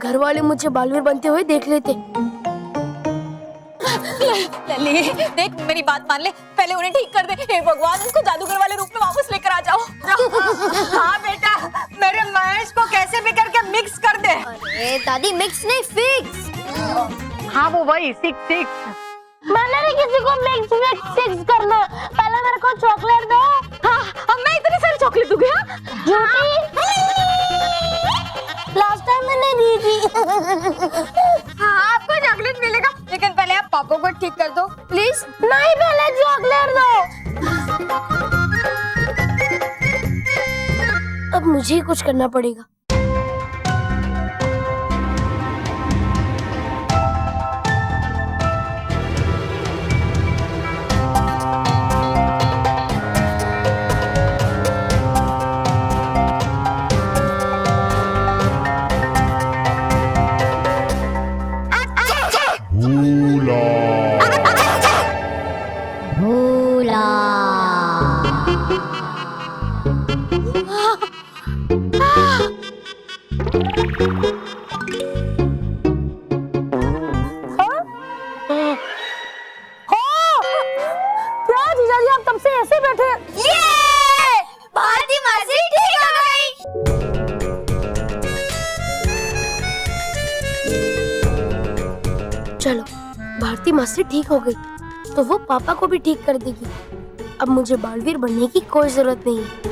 घर वाले मुझे बालवीर बनते हुए देख लेते। लली, देख मेरी बात मान ले, पहले उन्हें ठीक कर दे। हे भगवान, उनको जादूगर वाले रूप में वापस लेकर आ जाओ। हाँ बेटा, मेरे महेश को कैसे भी करके मिक्स कर दे। अरे दादी, मिक्स नहीं, फिक्स। हाँ वो वही फिक्स। मैंने नहीं किसी को मिक्स करना। पहले मेरे को चॉकलेट दो। हाँ, अब मैं इतनी सारी चॉकलेट दूंगी। लास्ट टाइम मैंने दी थी। हाँ आपको चॉकलेट मिलेगा, लेकिन पहले आप पापा को ठीक कर दो प्लीज। नहीं, पहले चॉकलेट दो। अब मुझे ही कुछ करना पड़ेगा। चलो, भारती मासी ठीक हो गई तो वो पापा को भी ठीक कर देगी। अब मुझे बालवीर बनने की कोई जरूरत नहीं है।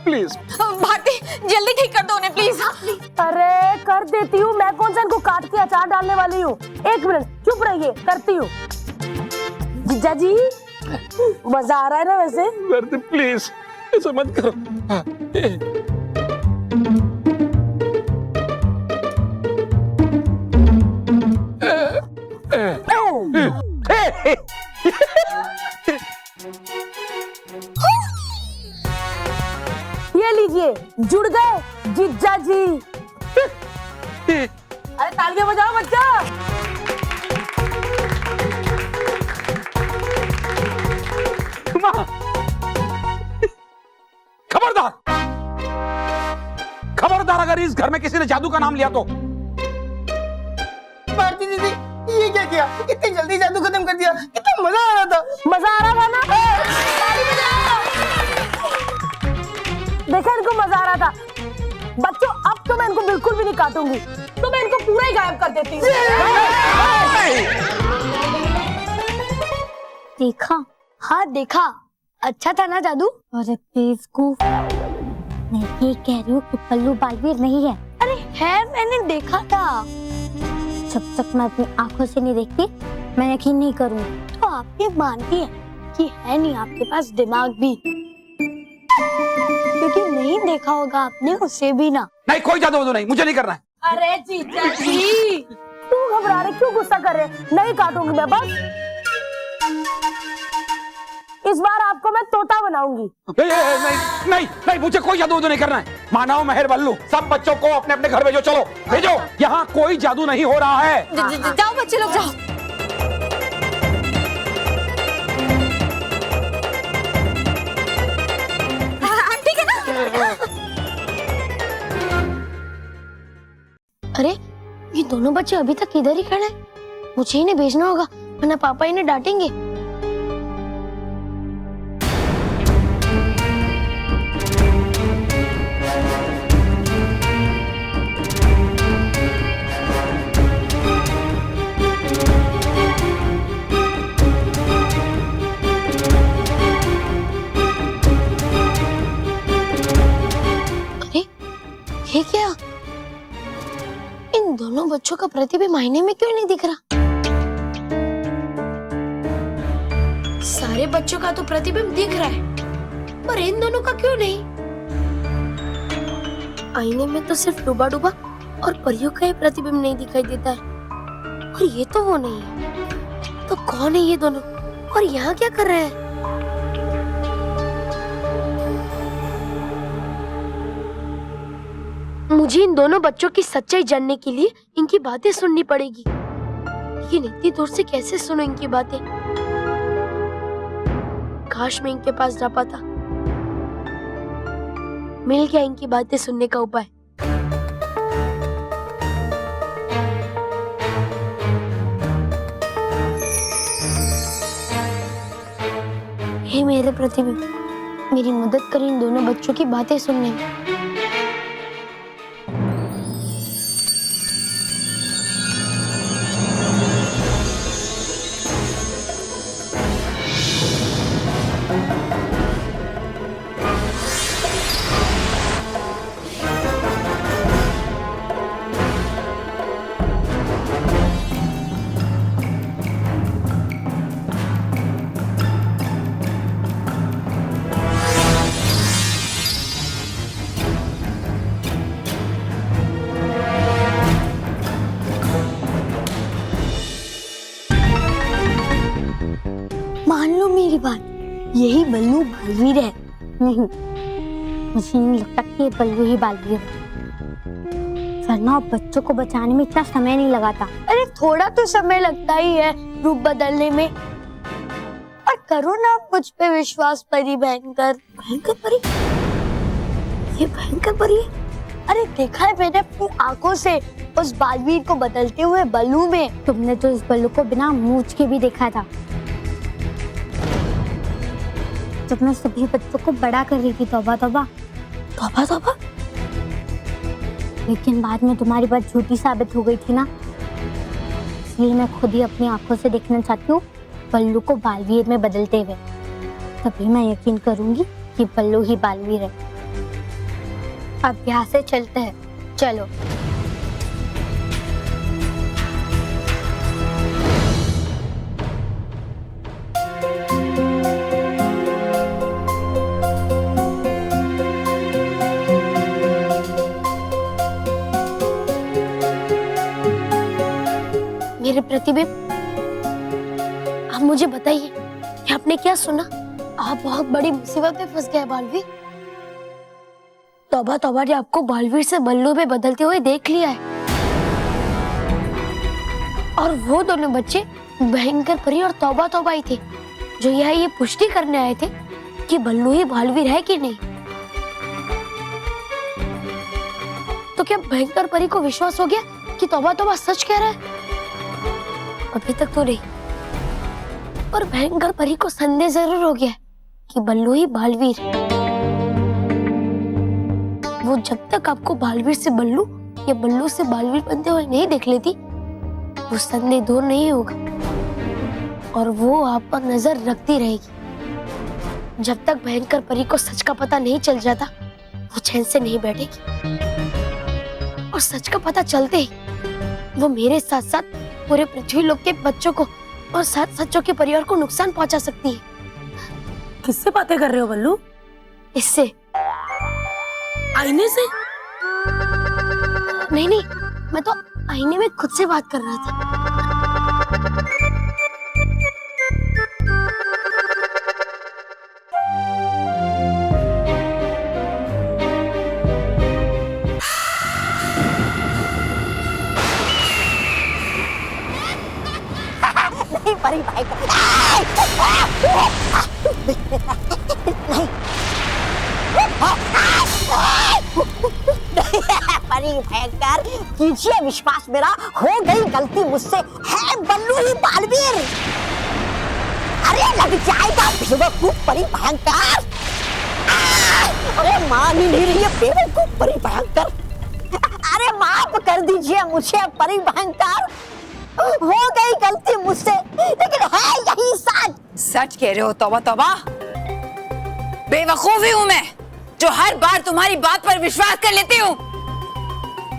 प्लीज भारती, जल्दी ठीक कर दो उन्हें प्लीज। अरे कर देती हूँ, मैं कौन सा इनको काट के अचार डालने वाली हूँ। एक मिनट चुप रहिए, करती हूँ। जीजा जी, मजा आ रहा है ना वैसे? भारती प्लीज ऐसा मत करो। ये लीजिए, जुड़ गए जीजा जी। अरे तालियां बजाओ बच्चा। खबरदार, खबरदार, अगर इस घर में किसी ने जादू का नाम लिया तो। भारती दीदी, ये क्या किया? इतनी जल्दी जादू खत्म कर दिया। कितना मजा आ रहा था। मजा आ रहा था ना? देखा, इनको मजा आ रहा था। बच्चों, अब तो मैं इनको बिल्कुल भी नहीं काटूंगी, तो मैं इनको पूरा ही गायब कर देती हूँ। देखा? हाँ देखा, अच्छा था ना जादू? अरे बेवकूफ, मैं ये कह रही हूँ कि पल्लू बालवीर नहीं है। अरे है, मैंने देखा था। जब तक मैं अपनी आंखों से नहीं देखती, मैं यकीन नहीं करूँगी। तो आपने मानती है कि है नहीं आपके पास दिमाग भी, क्योंकि नहीं देखा होगा आपने उसे भी ना। नहीं, कोई जादू वादू नहीं, मुझे नहीं करना है। अरे जीजा जी, क्यों घबरा रहे, क्यों गुस्सा कर रहे? नहीं काटूंगी मैं, बस इस बार आपको मैं तोता बनाऊंगी। नहीं नहीं नहीं, मुझे कोई जादू वादू नहीं करना है। मानव, मेहर, बल्लू, सब बच्चों को अपने अपने घर भेजो। चलो भेजो, यहाँ कोई जादू नहीं हो रहा है। जाओ बच्चे लोग, जाओ। ठीक है ना? अरे ये दोनों बच्चे अभी तक इधर ही खड़े हैं। मुझे इन्हें भेजना होगा, वरना पापा इन्हें डांटेंगे। ये क्या? इन दोनों बच्चों का प्रतिबिंब आईने में क्यों नहीं दिख रहा? सारे बच्चों का तो प्रतिबिंब दिख रहा है, पर इन दोनों का क्यों नहीं? आईने में तो सिर्फ डूबा डूबा और परियों का ही प्रतिबिंब नहीं दिखाई देता है, और ये तो वो नहीं है। तो कौन है ये दोनों, और यहाँ क्या कर रहे हैं? मुझे इन दोनों बच्चों की सच्चाई जानने के लिए इनकी बातें सुननी पड़ेगी। लेकिन इतनी दूर से कैसे सुनो इनकी बातें? काश मैं इनके पास जा पाता। मिल गया इनकी बातें सुनने का उपाय। हे मेरे प्रतिबिंब, मेरी मदद कर इन दोनों बच्चों की बातें सुनने में। मान लो मेरी बात, यही बल्लू बालवीर है। नहीं, मुझे नहीं लगता कि ये बल्लू ही बालवीर है, वरना बच्चों को बचाने में इतना समय नहीं लगाता। अरे थोड़ा तो समय लगता ही है रूप बदलने में। और करो ना मुझ पे विश्वास परी भयंकर। भयंकर परी? ये भयंकर परी है? अरे देखा है मैंने अपनी आंखों से उस बालवीर को बदलते हुए बल्लू में। तुमने तो इस बल्लू को बिना मूंछ के भी देखा था जब मैं सभी बच्चों को बड़ा कर रही थी। तौबा तौबा तौबा तौबा। लेकिन बाद में तुम्हारी बात झूठी साबित हो गई थी ना, इसलिए मैं खुद ही अपनी आंखों से देखना चाहती हूँ बल्लू को बालवीर में बदलते हुए। तभी मैं यकीन करूंगी कि बल्लू ही बालवीर है। अब यहाँ से चलते हैं, चलो। मेरे प्रतिबिंब, आप मुझे बताइए कि आपने क्या सुना? आप बहुत बड़ी मुसीबत में फंस गए बालवीर। तौबा तौबा ने आपको बालवीर से बल्लू में बदलते हुए देख लिया है। और वो दोनों बच्चे भयंकर परी और तौबा तौबा ही थे जो यहाँ ये पुष्टि करने आए थे कि बल्लू ही बालवीर है कि नहीं। तो क्या भयंकर परी को विश्वास हो गया कि तौबा तौबा सच कह रहा है? अभी तक तो नहीं, पर भयंकर परी को संदेह जरूर हो गया कि बल्लू ही बालवीर है। वो जब तक आपको बालवीर से बल्लू या बल्लू से बालवीर बनते हुए नहीं देख लेती, वो संदेह दूर नहीं होगा और वो आप पर नजर रखती रहेगी। जब तक भयंकर परी को सच का पता नहीं चल जाता, वो चैन से नहीं बैठेगी। और सच का पता चलते ही वो मेरे साथ साथ पूरे पृथ्वी लोक के बच्चों को और साथ सच्चों के परिवार को नुकसान पहुंचा सकती है। किससे बातें कर रहे हो बल्लू? इससे। आईने से? नहीं, मैं तो आईने में खुद से बात कर रहा था। परी भाई परी भयंकर, कीजिए विश्वास मेरा, हो गई गलती मुझसे, है बल्लू ही बालवीर। अरे लग जाएगा बेवकूफ परी भयंकर। अरे मान ही नहीं रही है बेवकूफ परी भयंकर। अरे माफ कर दीजिए मुझे परी भयंकर, हो गई गलती मुझसे, लेकिन है यही सच। सच कह रहे हो तौबा तौबा? बेवकूफ ही हूं मैं जो हर बार तुम्हारी बात पर विश्वास कर लेती हूँ।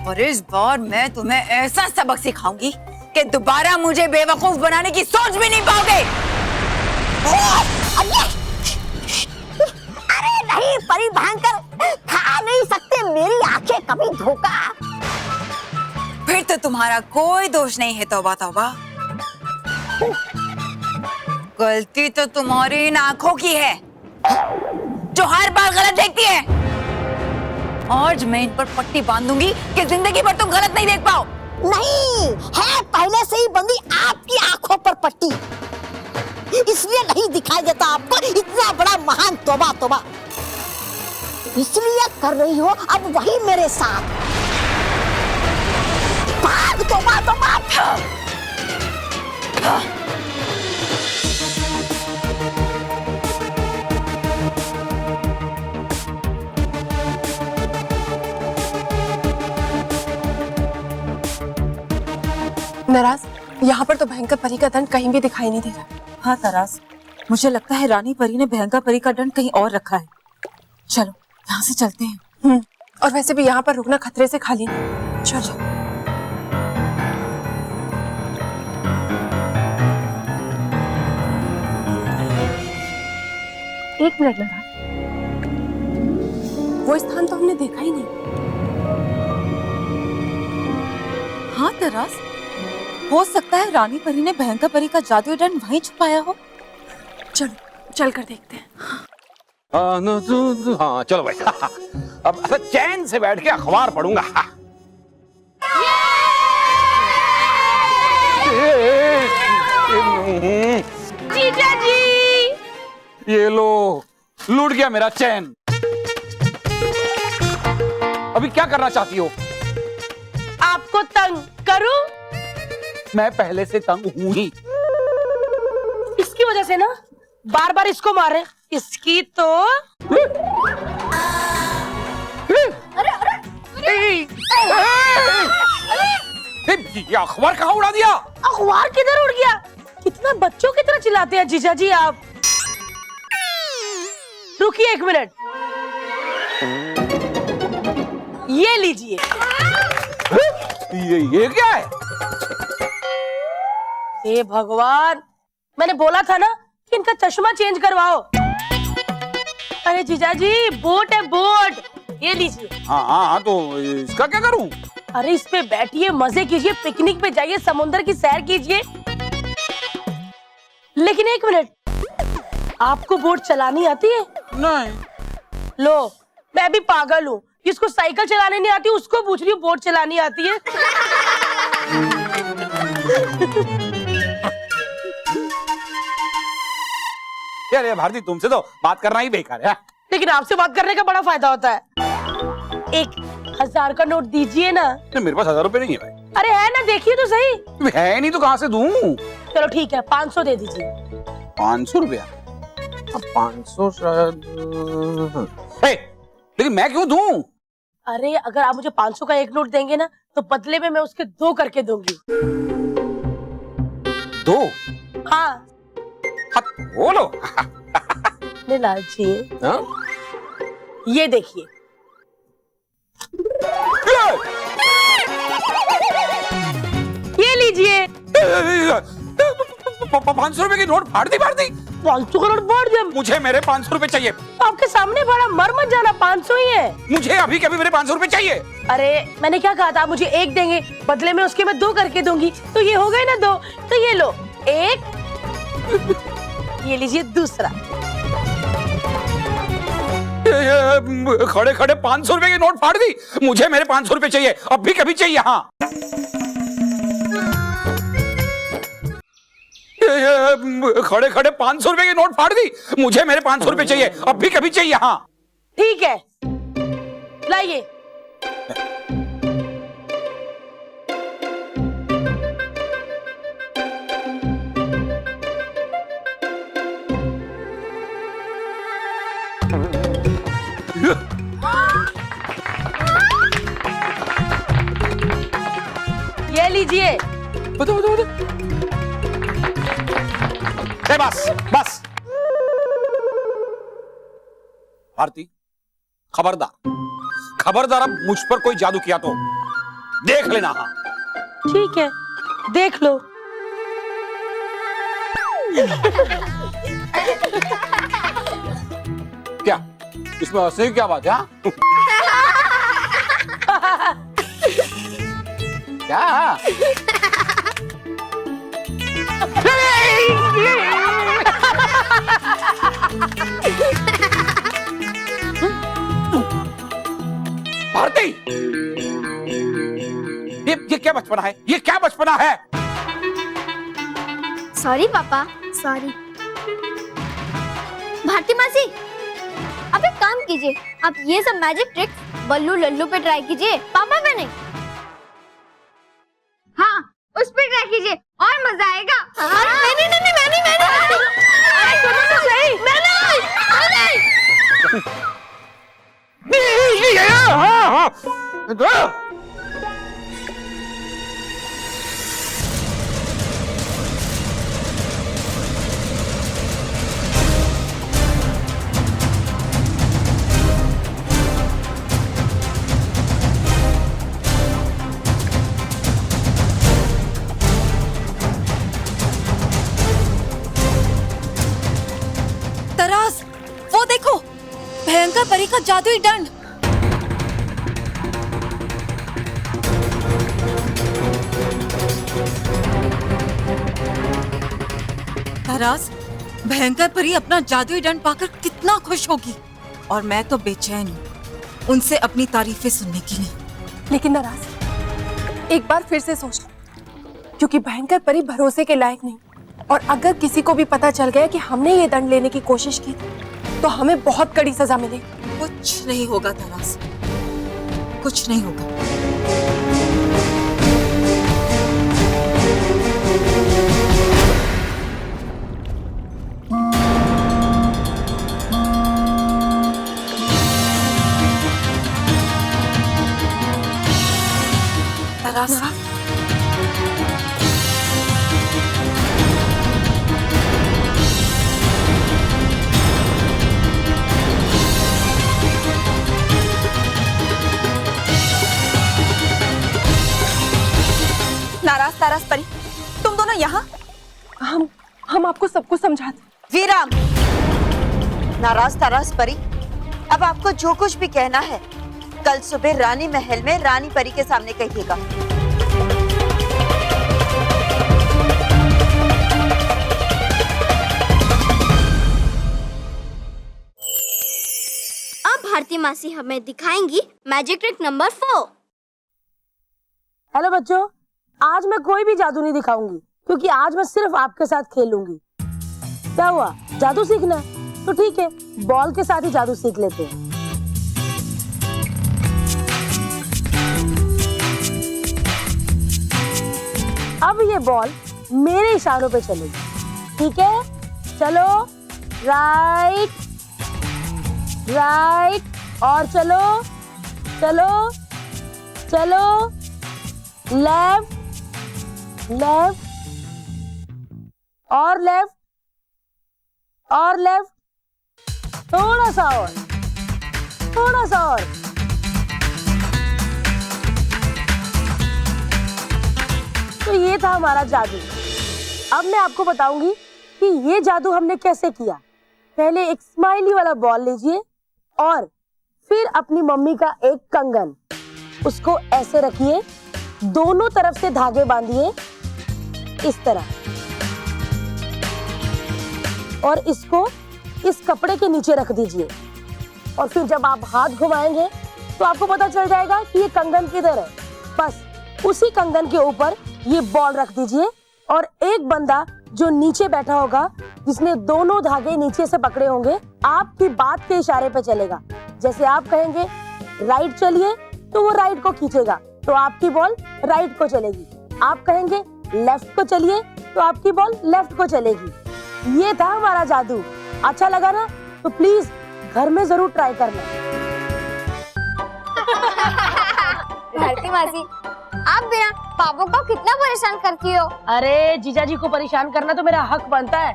और इस बार मैं तुम्हें ऐसा सबक सिखाऊंगी कि दोबारा मुझे बेवकूफ बनाने की सोच भी नहीं पाओगे। अरे नहीं परी भयंकर, खा नहीं सकते मेरी आंखें कभी धोखा। फिर तो तुम्हारा कोई दोष नहीं है तौबा तौबा। गलती तो तुम्हारी इन आंखों की है जो हर बार गलत देखती है। आज मैं इन पर पट्टी बांधूंगी कि जिंदगी भर तुम गलत नहीं देख पाओ। नहीं है, पहले से ही बंदी आपकी आंखों पर पट्टी, इसलिए नहीं दिखाई देता आपको, इतना तौबा तौबा, इसलिए कर रही हो अब वही मेरे साथ। भाग, तौबा तौबा। नाराज, यहाँ पर तो भयंकर परी का दंड कहीं भी दिखाई नहीं दे रहा। हाँ तरास, मुझे लगता है रानी परी ने भयंकर परी का दंड कहीं और रखा है। चलो यहाँ से चलते हैं। और वैसे भी यहाँ पर रुकना खतरे से खाली नहीं। चलो। एक मिनट नाराज, वो स्थान तो हमने देखा ही नहीं। हाँ तरास, हो सकता है रानी परी ने भयंकर परी का जादुई दंड वहीं छुपाया हो। चलो चल कर देखते हैं। हाँ चलो भाई। अब ऐसा चैन से बैठ के अखबार पढ़ूंगा। जीजा जी, ये लो, लूट गया मेरा चैन। अभी क्या करना चाहती हो? आपको तंग करूं? मैं पहले से तंग हूं ही। इसकी वजह से ना बार बार इसको मारे। इसकी तो ये अखबार कहाँ उड़ा दिया? अखबार किधर उड़ गया? कितना बच्चों की तरह चिल्लाते हैं जीजा जी आप। रुकिए एक मिनट, ये लीजिए। ये क्या है? हे भगवान, मैंने बोला था ना कि इनका चश्मा चेंज करवाओ। अरे जीजा जी, बोट है बोट, ये लीजिए। हाँ, तो इसका क्या करूं? अरे इस पे बैठिए, मजे कीजिए, पिकनिक पे जाइए, समुद्र की सैर कीजिए। लेकिन एक मिनट, आपको बोट चलानी आती है? नहीं। लो, मैं भी पागल हूँ, जिसको साइकिल चलाने नहीं आती उसको पूछ रही हूँ बोट चलानी आती है। यार भारती, तुमसे तो बात करना ही बेकार है। लेकिन आपसे बात करने का बड़ा फायदा होता है। 1000 का नोट दीजिए ना। मेरे पास 1000 रुपए नहीं है भाई। अरे है ना, देखिए तो सही। है नहीं तो कहाँ से दूं? चलो ठीक है, 500 दे दीजिए। 500 रुपया? अब 500 शायद। लेकिन मैं क्यों दूं? अरे अगर आप मुझे 500 का एक नोट देंगे ना, तो बदले में मैं उसके 2 करके दूंगी। 2? हाँ। बोलो। लालची, हाँ? ये देखिए। ये लीजिए। 500 रुपए की नोट फाड़ दी। 500 का नोट फाड़ दिया। मुझे मेरे 500 रुपए चाहिए। आपके सामने बड़ा मर मत जाना, 500 ही है। मुझे अभी के अभी मेरे 500 रुपए चाहिए। अरे मैंने क्या कहा था, आप मुझे 1 देंगे, बदले में उसके मैं 2 करके दूंगी, तो ये हो गए ना 2। तो ये लो 1, ये लीजिए दूसरा। खड़े खड़े 500 रुपए की नोट फाड़ दी। मुझे मेरे 500 रुपए चाहिए, अभी कभी चाहिए। हाँ, खड़े खड़े 500 रुपए की नोट फाड़ दी। मुझे मेरे 500 रुपए चाहिए, अभी कभी चाहिए। हाँ ठीक है, लाइए। ये लीजिए। बताओ। बस भारती, खबरदार अब मुझ पर कोई जादू किया तो देख लेना। हाँ ठीक है, देख लो। क्या इसमें हंसने की क्या बात है? क्या? भारती, ये क्या बचपना है? ये क्या बचपना है? सॉरी पापा, सॉरी। भारती मासी, कीजिए, आप ये सब मैजिक ट्रिक्स बल्लू लल्लू पे ट्राई कीजिए, पापा पे नहीं। हाँ, उस पे ट्राई कीजिए और मजा आएगा। नहीं, अरे सुनो तो सही। तरास, वो देखो, भयंकर परी का जादुई दंड। तरास, भयंकर परी अपना जादुई दंड पाकर कितना खुश होगी, और मैं तो बेचैन हूँ उनसे अपनी तारीफें सुनने की नहीं। लेकिन नाराज, एक बार फिर से सोच लो, क्योंकि भयंकर परी भरोसे के लायक नहीं, और अगर किसी को भी पता चल गया कि हमने ये दंड लेने की कोशिश की तो हमें बहुत कड़ी सजा मिलेगी। कुछ नहीं होगा तरास, कुछ नहीं होगा। तरास, नाराज तारास परी, तुम दोनों यहाँ? हम आपको सब कुछ समझाते। वीराम, नाराज तारास परी, अब आपको जो कुछ भी कहना है कल सुबह रानी महल में रानी परी के सामने कहिएगा। अब भारती मासी हमें दिखाएंगी मैजिक ट्रिक नंबर 4। हेलो बच्चों, आज मैं कोई भी जादू नहीं दिखाऊंगी, क्योंकि आज मैं सिर्फ आपके साथ खेलूंगी। क्या हुआ, जादू सीखना है? तो ठीक है, बॉल के साथ ही जादू सीख लेते हैं। अब ये बॉल मेरे इशारों पे चलेगी, ठीक है? चलो, राइट राइट, और चलो चलो चलो, लेफ्ट लेफ्ट, और लेफ्ट और लेफ्ट, थोड़ा सा और, थोड़ा सा और। तो ये था हमारा जादू। अब मैं आपको बताऊंगी कि ये जादू हमने कैसे किया। पहले एक स्माइली वाला बॉल लीजिए और फिर अपनी मम्मी का एक कंगन, उसको ऐसे रखिए, दोनों तरफ से धागे बांधिए इस तरह, और इसको इस कपड़े के नीचे रख दीजिए। और फिर जब आप हाथ घुमाएंगे तो आपको पता चल जाएगा कि ये कंगन किधर है। बस उसी कंगन के ऊपर ये बॉल रख दीजिए, और एक बंदा जो नीचे बैठा होगा, जिसने दोनों धागे नीचे से पकड़े होंगे, आपकी बात के इशारे पे चलेगा। जैसे आप कहेंगे राइट चलिए, तो वो राइट को खींचेगा, तो आपकी बॉल राइट को चलेगी। आप कहेंगे लेफ्ट को चलिए, तो आपकी बॉल लेफ्ट को चलेगी। ये था हमारा जादू। अच्छा लगा ना? तो प्लीज घर में जरूर ट्राई करना। भारती मासी, आप बिना पापा को कितना परेशान करती हो। अरे जीजाजी को परेशान करना तो मेरा हक बनता है।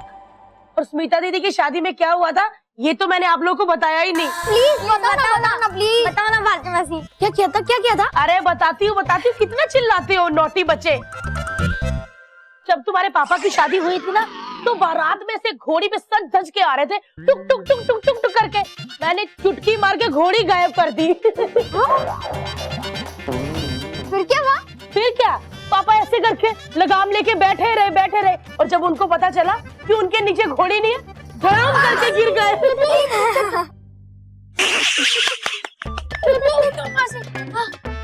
और स्मिता दीदी की शादी में क्या हुआ था, ये तो मैंने आप लोगों को बताया ही नहीं। प्लीज बताओ ना प्लीज बताओ ना भारती मासी, क्या किया था? अरे बताती हूँ, कितना चिल्लाते हो नौटी बच्चे। जब तुम्हारे पापा की शादी हुई थी ना, तो बारात में से घोड़ी पे सज धज के आ रहे थे, टुक टुक टुक टुक टुक टुक करके। मैंने चुटकी मार के घोड़ी गायब कर दी। फिर क्या हुआ? फिर क्या, पापा ऐसे करके लगाम लेके बैठे रहे, और जब उनको पता चला कि उनके नीचे घोड़ी नहीं है, धड़ाम करके गिर गए।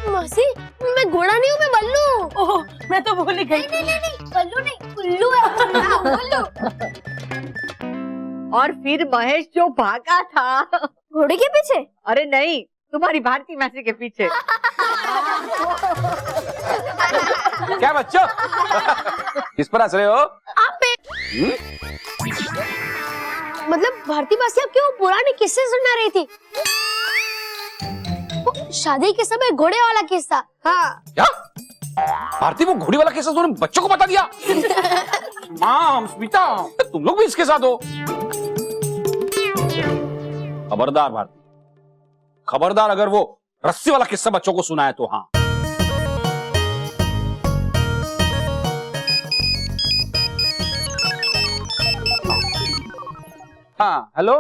मासी, मैं घोड़ा नहीं हूँ, मैं बल्लू। ओह, मैं तो भूल ही गई। नहीं, बल्लू नहीं, उल्लू है। उल्लू। और फिर महेश जो भागा था, घोड़े के पीछे? अरे नहीं, तुम्हारी भारती मासी के पीछे। क्या बच्चों किस पर हंस रहे हो? आप मतलब भारती मासी आप क्यों पुराने किस्से सुना रही थी? वो शादी के समय घोड़े वाला किस्सा। हाँ। क्या भारती वो घोड़ी वाला केस तुमने बच्चों को बता दिया? माम स्मिता तुम लोग भी इसके साथ हो? खबरदार भारती, खबरदार अगर वो रस्सी वाला किस्सा बच्चों को सुनाए तो। हाँ हाँ हेलो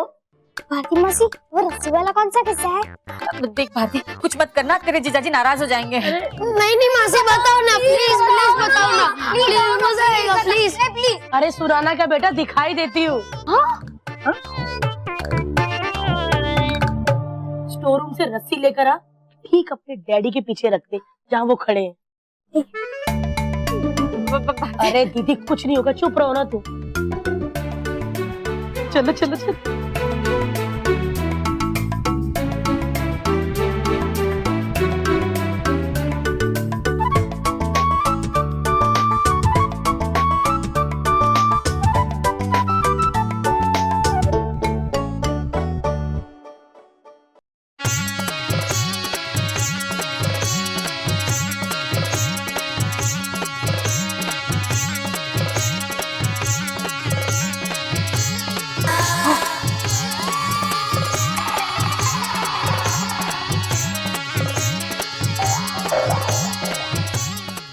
भारती मासी वो रस्सी वाला कौन सा किस्सा है? देख भारती, कुछ मत करना, तेरे जीजाजी नाराज हो जाएंगे। नहीं मासी बताओ ना, प्लीज प्लीज बताओ ना, प्लीज मजा आएगा, प्लीज प्लीज। अरे सुराना का बेटा दिखाई देती हूँ। स्टोर रूम से रस्सी लेकर आ, ठीक अपने डैडी के पीछे रख दे जहाँ वो खड़े हैं। अरे दीदी कुछ नहीं होगा, चुप रहो ना तू। चलो चलो चलो।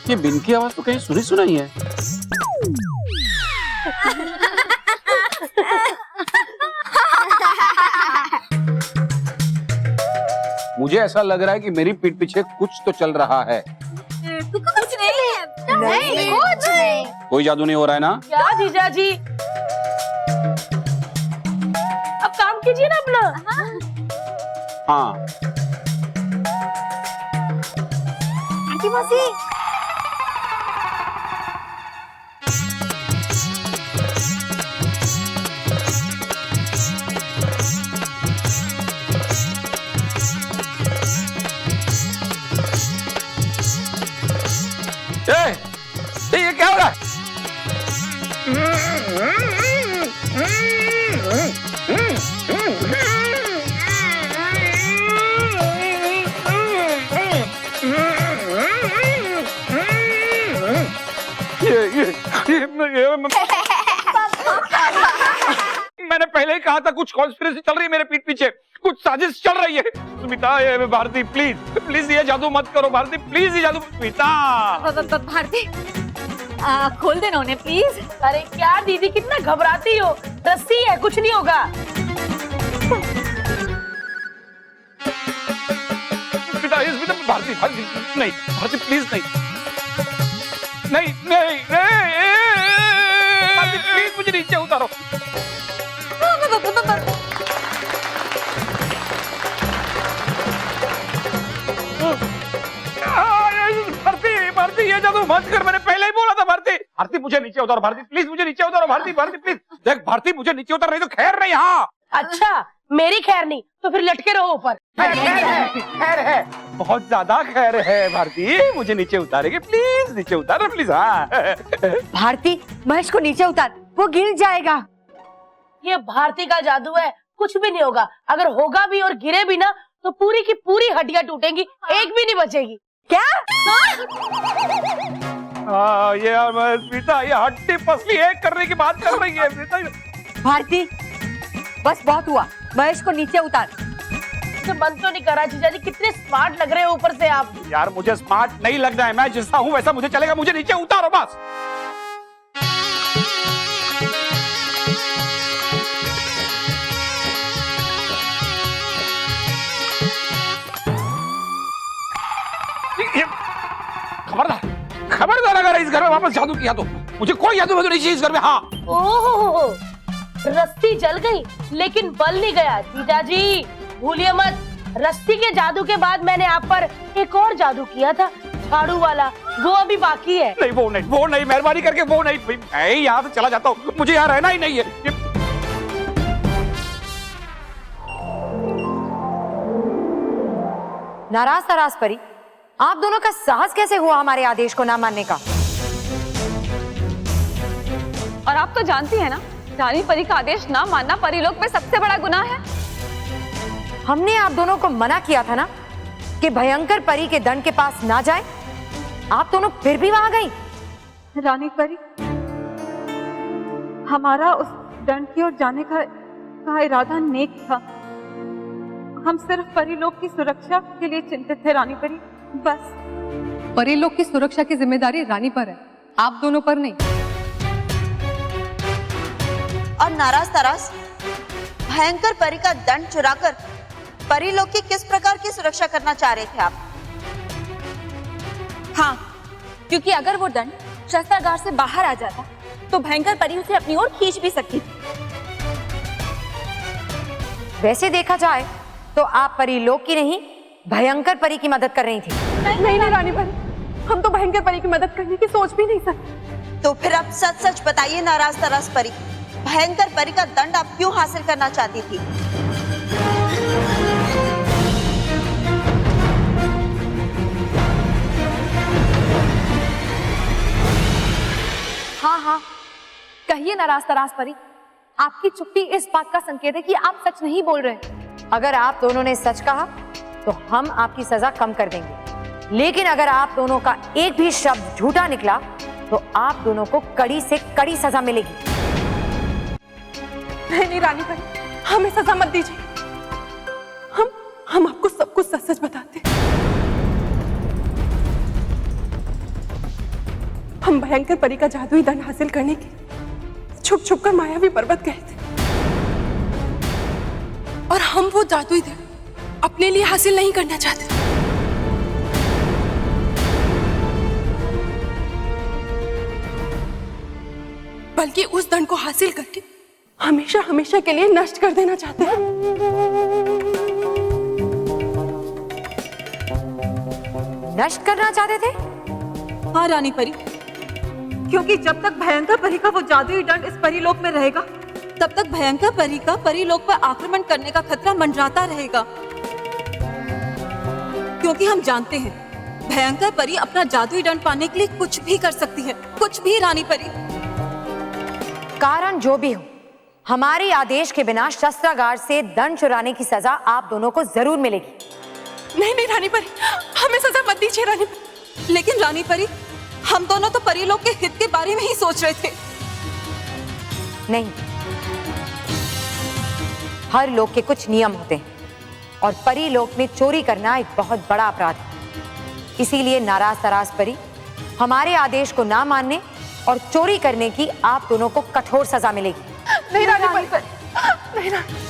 ये बिन की आवाज तो कहीं सुनी सुनाई है। मुझे ऐसा लग रहा है कि मेरी पीठ पीछे कुछ तो चल रहा है। कुछ नहीं, नहीं कुछ नहीं। कोई जादू नहीं हो रहा है ना? क्या जीजाजी, अब काम कीजिए ना अपना। हाँ भारती मासी ये क्या हो रहा है? मैंने पहले ही कहा था कुछ कॉन्स्पिरेसी चल रही है मेरे पीठ पीछे, कुछ साजिश चल रही है। स्मिता ये भारती प्लीज प्लीज ये जादू मत करो भारती, प्लीज ये जादू। स्मिता भारती खोल देना उन्हें प्लीज। अरे क्या दीदी कितना घबराती हो, रस्सी है कुछ नहीं होगा। स्मिता भारती भारती नहीं, भारती प्लीज नहीं नहीं नहीं भारती प्लीज मुझे नीचे उतारो। भारती भारती ये जादू मत कर, मैंने पहले ही बोला था। भारती भारती मुझे नीचे उतारो, भारती प्लीज मुझे नीचे उतारो। भारती भारती प्लीज देख भारती मुझे नीचे उतार नहीं तो खैर नहीं। हाँ अच्छा मेरी खैर नहीं तो फिर लटके रहो ऊपर। खैर है बहुत ज्यादा खैर है। भारती मुझे नीचे उतारेगी प्लीज, नीचे उतारो प्लीज। हाँ भारती महेश को नीचे उतार, वो गिर जाएगा। ये भारती का जादू है, कुछ भी नहीं होगा। अगर होगा भी और गिरे भी ना तो पूरी की पूरी हड्डियां टूटेंगी, एक भी नहीं बचेगी। क्या? ये स्मिता ये हड्डी पसली एक करने की बात कर रही है स्मिता। भारती बस बहुत हुआ, महेश को नीचे उतार। तो बंद तो नहीं करा जीजाजी, कितने स्मार्ट लग रहे हो ऊपर से आप। यार मुझे स्मार्ट नहीं लगना है, मैं जैसा हूँ वैसा मुझे चलेगा, मुझे नीचे उतारो बस। खबरदार खबरदार अगर इस घर में वापस जादू किया तो मुझे कोई जादू नहीं चाहिए इस घर में। हाँ ओहो रस्सी जल गई लेकिन बल नहीं गया जीजाजी, भूलिए मत। रस्सी के जादू के बाद मैंने आप पर एक और जादू किया था, झाड़ू वाला, वो अभी बाकी है। नहीं वो नहीं मेहरबानी करके वो नहीं, मैं यहाँ से चला जाता हूँ, मुझे यहाँ रहना ही नहीं है। नाराज तराज परी, आप दोनों का साहस कैसे हुआ हमारे आदेश को ना मानने का? और आप तो जानती है ना, रानी परी का आदेश ना मानना परीलोक में सबसे बड़ा गुनाह है। हमने आप दोनों को मना किया था ना कि भयंकर परी के दंड के पास ना जाए, आप दोनों फिर भी वहां गई। रानी परी, हमारा उस दंड की ओर जाने का इरादा नेक था। हम सिर्फ परीलोक की सुरक्षा के लिए चिंतित थे रानी परी, बस। परीलोक की सुरक्षा की जिम्मेदारी रानी पर है, आप दोनों पर नहीं। और नाराज तराज, भयंकर परी का दंड चुराकर परीलोक की किस प्रकार की सुरक्षा करना चाह रहे थे आप? हाँ, क्योंकि अगर वो दंड शस्त्रागार से बाहर आ जाता तो भयंकर परी उसे अपनी ओर खींच भी सकती थी। वैसे देखा जाए तो आप परीलोक की नहीं, भयंकर परी की मदद कर रही थी। नहीं रानी परी, हम तो भयंकर परी की मदद करने की सोच भी नहीं सकते। तो फिर आप सच सच बताइए नाराज तराज परी, भयंकर परी का दंड आप क्यों हासिल करना चाहती थी? हाँ, कहिए नाराज तराज परी, आपकी चुप्पी इस बात का संकेत है कि आप सच नहीं बोल रहे। अगर आप दोनों ने सच कहा तो हम आपकी सजा कम कर देंगे, लेकिन अगर आप दोनों का एक भी शब्द झूठा निकला तो आप दोनों को कड़ी से कड़ी सजा मिलेगी। नहीं रानी परी, हमें सजा मत दीजिए। हम आपको सब कुछ सच सच बताते हैं। हम भयंकर परी का जादुई दंड हासिल करने के छुप छुप कर मायावी पर्वत गए थे, और हम वो जादुई दंड अपने लिए हासिल नहीं करना चाहते। बल्कि उस दंड को हासिल करके हमेशा हमेशा के लिए नष्ट कर देना चाहते हैं। नष्ट करना चाहते थे? हाँ रानी परी, क्योंकि जब तक भयंकर परी का वो जादुई दंड इस परीलोक में रहेगा, तब तक भयंकर परी का परीलोक पर आक्रमण करने का खतरा मंडराता रहेगा। क्योंकि हम जानते हैं भयंकर परी अपना जादुई दंड पाने के लिए कुछ भी कर सकती है, कुछ भी रानी परी। कारण जो भी हो, हमारे आदेश के बिना शस्त्रागार से दंड चुराने की सजा आप दोनों को जरूर मिलेगी। नहीं रानी परी, हमें सजा मत दीजिए रानी परी। लेकिन रानी परी, हम दोनों तो परीलोक के हित के बारे में ही सोच रहे थे। नहीं, हर लोक के कुछ नियम होते हैं और परीलोक में चोरी करना एक बहुत बड़ा अपराध है। इसीलिए नाराज तराज परी, हमारे आदेश को ना मानने और चोरी करने की आप दोनों को कठोर सजा मिलेगी। नहीं रानी परी, नहीं रानी।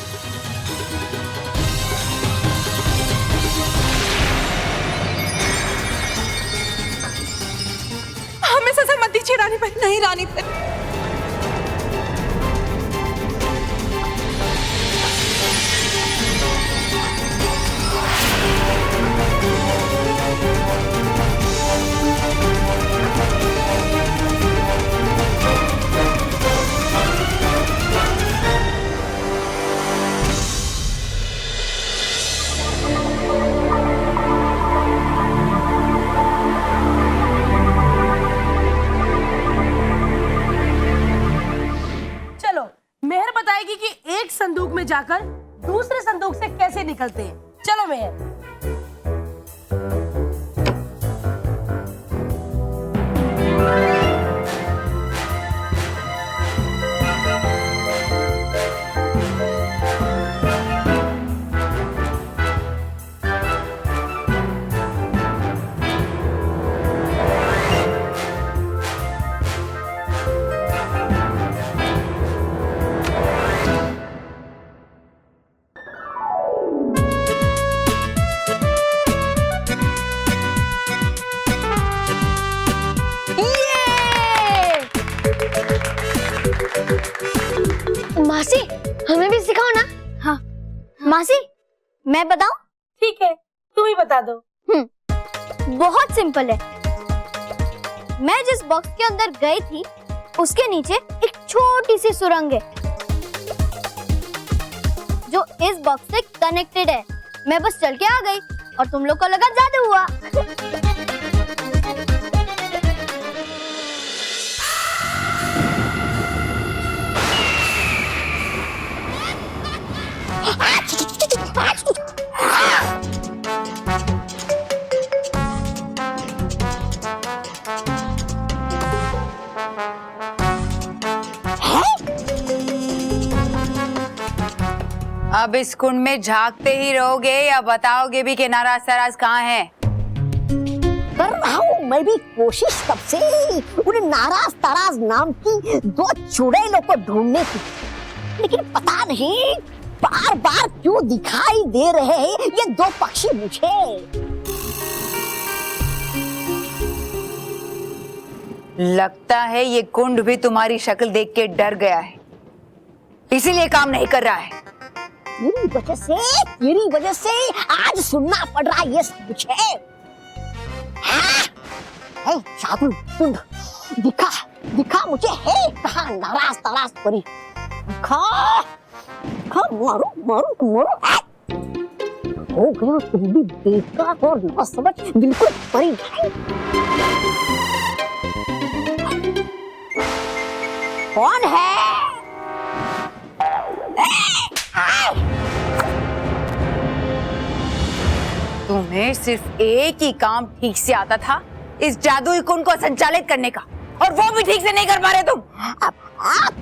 हमें सजा मत दीजिए रानी परी। नहीं रानी परी, मेहर बताएगी कि एक संदूक में जाकर दूसरे संदूक से कैसे निकलते हैं। चलो मेहर। मासी, हमें भी सिखाओ ना। हाँ मासी, मैं बताऊं? ठीक है, तुम ही बता दो। बहुत सिंपल है। मैं जिस बॉक्स के अंदर गई थी उसके नीचे एक छोटी सी सुरंग है जो इस बॉक्स से कनेक्टेड है। मैं बस चल के आ गई, और तुम लोग को लगा जादू हुआ। अब इस कुंड में झांकते ही रहोगे या बताओगे भी कि नाराज तराज कहाँ है? कर रहा हूँ मैं भी कोशिश कब से उन नाराज ताराज नाम की दो चुड़ैलों को ढूंढने की, लेकिन पता नहीं बार बार क्यों दिखाई दे रहे हैं ये दो पक्षी मुझे। लगता है ये कुंड भी तुम्हारी शक्ल देख के डर गया है, इसीलिए काम नहीं कर रहा है। तेरी वजह से आज सुनना पड़ रहा ये सब कुछ है। जादू कुंड दिखा दिखा मुझे है कहाँ नाराज ताराज परी, दिखा दिखा, मारो मारो मारो। हो गया तुम भी बेकार और ना समझ बिल्कुल परी भाई। कौन है? तुम्हें सिर्फ एक ही काम ठीक से आता था, इस जादुई कुंड को संचालित करने का, और वो भी ठीक से नहीं कर पा रहे तुम। अब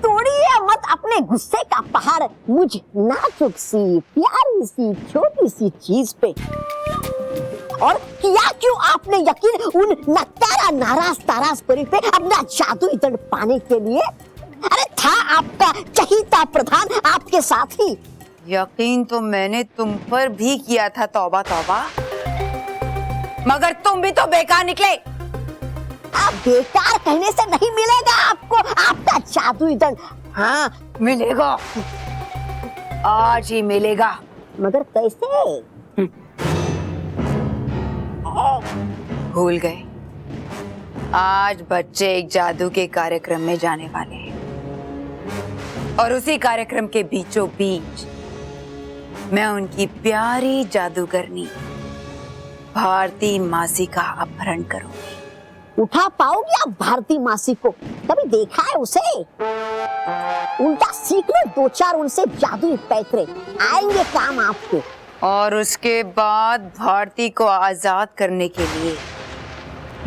तोड़िए मत अपने गुस्से का पहाड़ मुझ नाजुक सी प्यारी सी छोटी सी चीज पे। और किया क्यों आपने यकीन उन नकारा नाराज ताराज परी पे अपना जादुई दंड पाने के लिए? अरे था आपका चहीता प्रधान आपके साथ ही। यकीन तो मैंने तुम पर भी किया था, तौबा तौबा, मगर तुम भी तो बेकार निकले। आप बेकार कहने से नहीं मिलेगा आपको आपका जादुई दंड। हाँ मिलेगा, आज ही मिलेगा। मगर कैसे? भूल गए, आज बच्चे एक जादू के कार्यक्रम में जाने वाले हैं, और उसी कार्यक्रम के बीचों बीच मैं उनकी प्यारी जादूगरनी भारती मासी का अपहरण करूंगी। उठा पाओगे आप भारती मासी को? कभी देखा है उसे? उल्टा सीख लो दो चार उनसे जादुई पैतरे, आएंगे काम आपके। और उसके बाद भारती को आजाद करने के लिए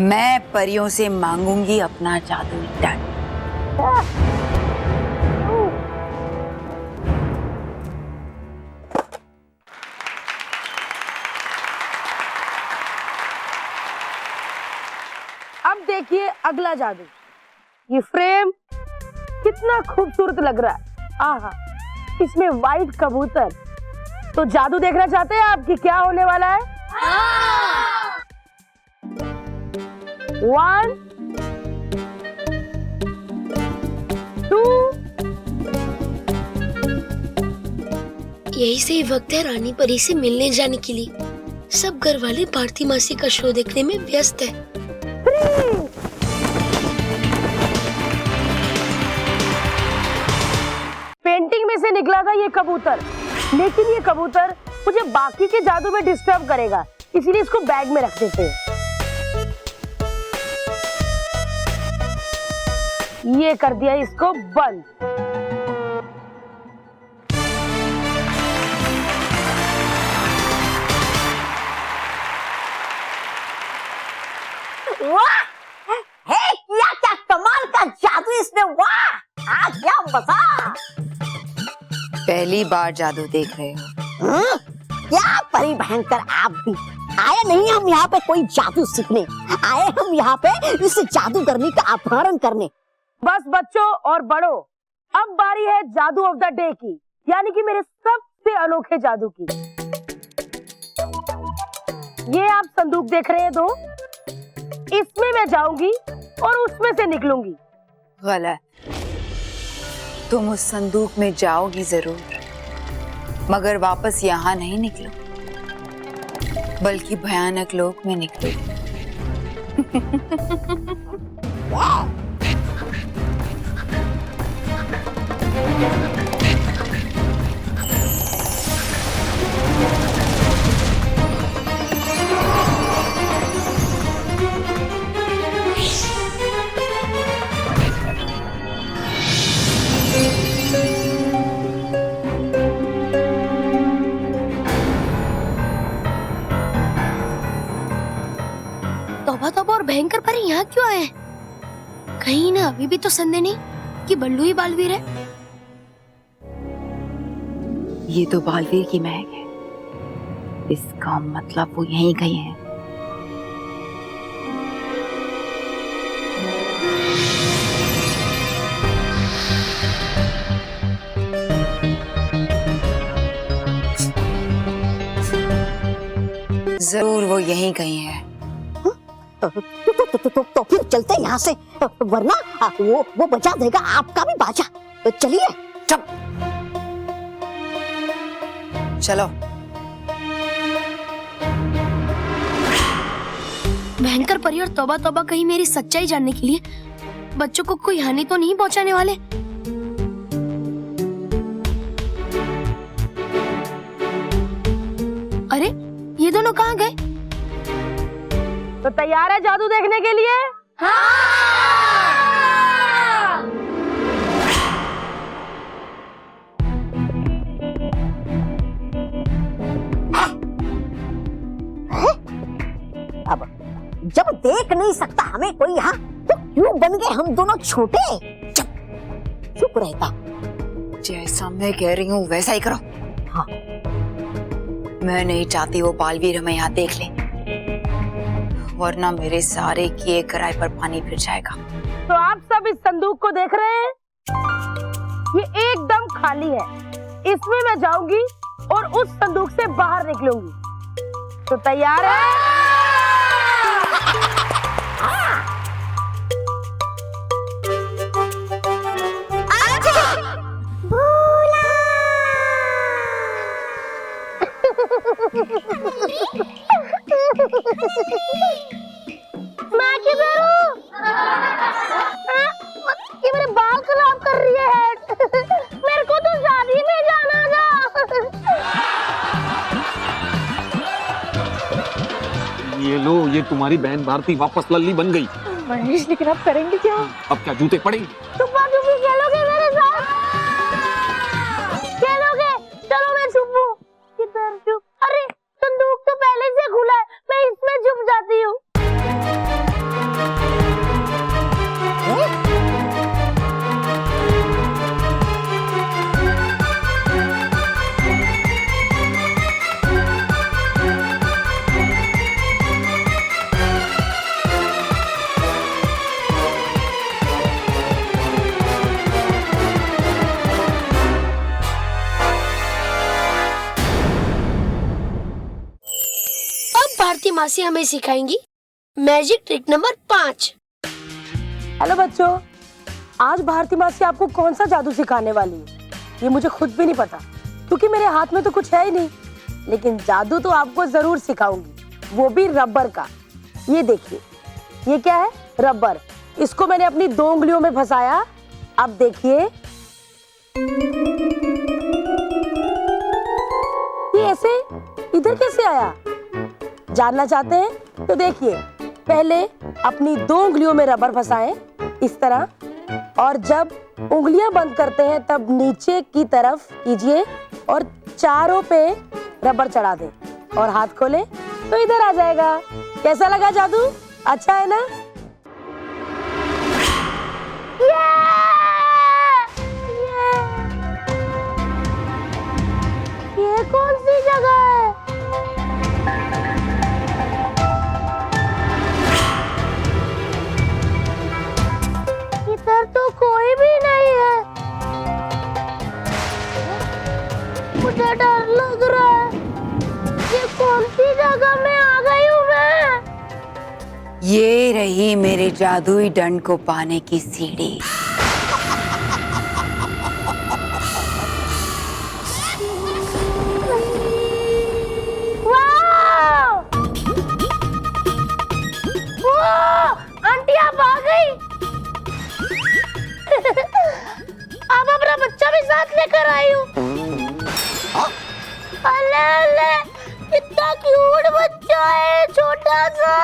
मैं परियों से मांगूंगी अपना जादुई दंड। अब देखिए अगला जादू। ये फ्रेम कितना खूबसूरत लग रहा है। आहा, इसमें वाइट कबूतर। तो जादू देखना चाहते हैं आप कि क्या होने वाला है? 1 2 यही सही वक्त है रानी परी से मिलने जाने के लिए। सब घर वाले भारती मासी का शो देखने में व्यस्त है। पेंटिंग में से निकला था ये कबूतर, लेकिन ये कबूतर मुझे बाकी के जादू में डिस्टर्ब करेगा, इसीलिए इसको बैग में रख देते हैं। ये कर दिया इसको बंद। वाह! हे क्या कमाल का जादू इसमें! वाह! आज क्या मजा! पहली बार जादू देख रहे हो? क्या परी भयंकर आप भी! आए नहीं हम यहाँ पे कोई जादू सीखने, आए हम यहाँ पे इस जादूगरनी का अपहरण करने। बस बच्चों और बड़ों, अब बारी है जादू ऑफ द डे की, यानी कि मेरे सबसे अनोखे जादू की। ये आप संदूक देख रहे हैं दो, इसमें मैं जाऊंगी और उसमें से निकलूंगी। गलत, तुम उस संदूक में जाओगी जरूर, मगर वापस यहाँ नहीं निकलो, बल्कि भयानक लोक में निकलोगी। भयंकर परी यहाँ क्यों आए? कहीं ना अभी भी तो संदेह नहीं कि बल्लू ही बालवीर है। ये तो बालवीर की महक है, इसका मतलब वो यहीं गए हैं। जरूर वो यहीं गए हैं। तो फिर चलते हैं यहाँ से, वरना वो बचा देगा आपका भी बाजा। चलिए चलो। भयंकर परी और तौबा तौबा कहीं मेरी सच्चाई जानने के लिए बच्चों को कोई हानि तो नहीं पहुंचाने वाले। अरे ये दोनों कहाँ गए? तो तैयार है जादू देखने के लिए? अब जब देख नहीं सकता हमें कोई यहाँ, तो क्यों बन गए हम दोनों छोटे? चुप रहता। जैसा मैं कह रही हूँ वैसा ही करो। हाँ। मैं नहीं चाहती वो बालवीर हमें यहाँ देख ले, वरना मेरे सारे किए कराए पर पानी फिर जाएगा। तो आप सब इस संदूक को देख रहे हैं? ये एकदम खाली है। इसमें मैं जाऊंगी और उस संदूक से बाहर निकलूंगी। तो तैयार है? मैं किधर हूँ? ये मेरे बाल खराब कर रही है। मेरे को तो शादी में जाना था। ये लो, ये तुम्हारी बहन भारती वापस लल्ली बन गई। महेश, लेकिन आप करेंगे क्या? अब क्या जूते पड़ेंगे? छुपा छुपी खेलोगे मेरे साथ? खेलोगे? चलो मैं छुपू। किधर छुप? अरे संदूक तो पहले से खुला है, मैं इसमें छुप जाती हूँ। भारती मासी हमें सिखाएंगी मैजिक ट्रिक नंबर 5। हेलो बच्चों, आज भारती मासी आपको कौन सा जादू सिखाने वाली है ये मुझे खुद भी नहीं पता, क्योंकि मेरे हाथ में तो कुछ है ही नहीं। लेकिन जादू तो आपको जरूर सिखाऊंगी, वो भी रबर का। ये देखिए, ये क्या है? रबर। इसको मैंने अपनी 2 उंगलियों में फंसाया। अब देखिए, ये ऐसे इधर कैसे आया? जानना चाहते हैं? तो देखिए, पहले अपनी 2 उंगलियों में रबर फंसाएं इस तरह, और जब उंगलियां बंद करते हैं तब नीचे की तरफ कीजिए और चारों पे रबर चढ़ा दें और हाथ खोलें तो इधर आ जाएगा। कैसा लगा जादू? अच्छा है ना? ये कौन सी जगह है? इधर तो कोई भी नहीं है। मुझे डर लग रहा है। ये कौन सी जगह में आ गई हूँ मैं? ये रही मेरे जादुई दंड को पाने की सीढ़ी। आंटी आप आ गई। अब अपना बच्चा भी साथ लेकर आई हूँ। अले अले, कितना क्यूट बच्चा है, छोटा सा।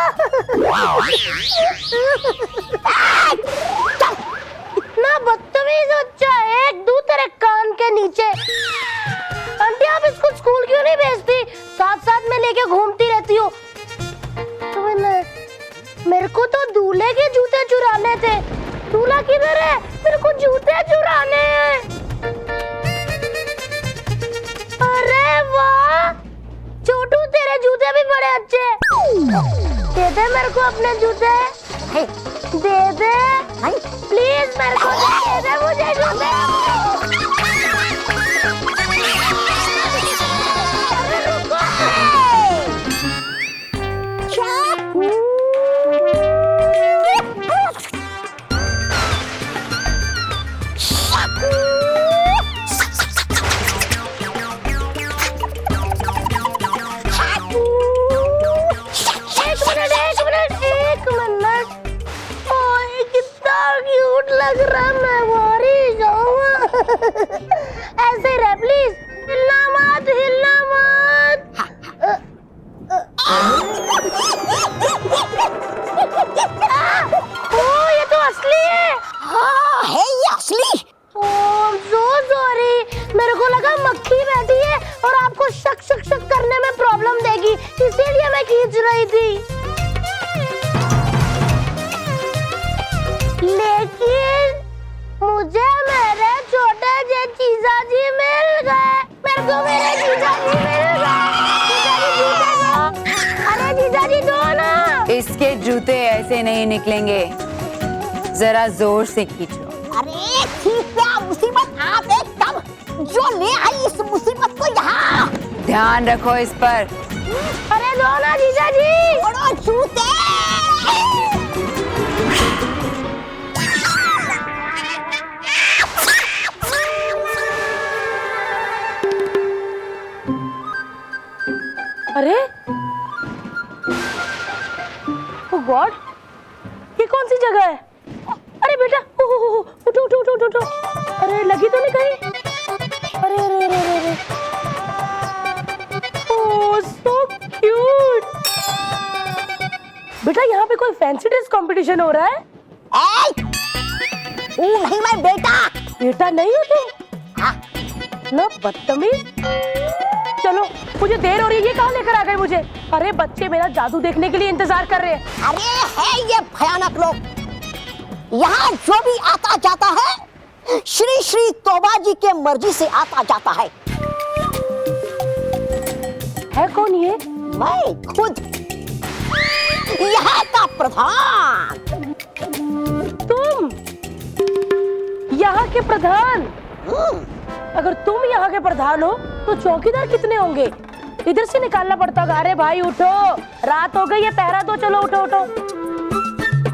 इतना बदतमीज बच्चा है, एक दू तेरे कान के नीचे। आंटी आप इसको स्कूल क्यों नहीं भेजती? साथ साथ में लेके घूमती रहती हो। तो मेरे को तो के जूते चुराने थे। दूल्हा किधर है? मेरे को जूते चुराने हैं। अरे वाह छोटू, तेरे जूते भी बड़े अच्छे। दे दे मेरे को अपने जूते, दे दे प्लीज, मेरे को दे दे मुझे जूते। लग रहा मैं वारी जाऊंगा। ऐसे रह प्लीज, हिलना मत, हिलना मत। ओ ये तो असली है। हाँ है ये असली। ओह सो सॉरी, मेरे को लगा मक्खी बैठी है और आपको शक शक शक करने में प्रॉब्लम देगी, इसीलिए मैं खींच रही थी। लेकिन मुझे मेरे छोटे जे जीजाजी मिल गए। मेरे को मेरे जीजाजी मिल गए। अरे जीजाजी दो ना। इसके जूते ऐसे नहीं निकलेंगे, जरा जोर से खींचो। अरे ठीक क्या मुसीबत आप एकदम जो ले आई इस मुसीबत को यहाँ। ध्यान रखो इस पर। अरे दो ना जीजाजी। छोड़ो जूते। अरे गॉड, ये कौन सी जगह है? अरे बेटा उठो उठो उठो उठो। अरे लगी तो नहीं कहीं? अरे अरे अरे अरे, ओह सो क्यूट। बेटा यहाँ पे कोई फैंसी ड्रेस कंपटीशन हो रहा है? नहीं मैं बेटा। बेटा नहीं हो तुम? ना बदतमीज। चलो मुझे देर हो रही है, ये कहाँ लेकर आ गए मुझे? अरे बच्चे मेरा जादू देखने के लिए इंतजार कर रहे हैं। अरे है ये भयानक लोग। यहाँ जो भी आता जाता है श्री श्री तोबा जी के मर्जी से आता जाता है। कौन ये? मैं खुद यहाँ का प्रधान। तुम यहाँ के प्रधान? अगर तुम यहाँ के प्रधान हो तो चौकीदार कितने होंगे? इधर से निकालना पड़ता होगा। अरे भाई उठो, रात हो गई है, पहरा दो। चलो उठो उठो।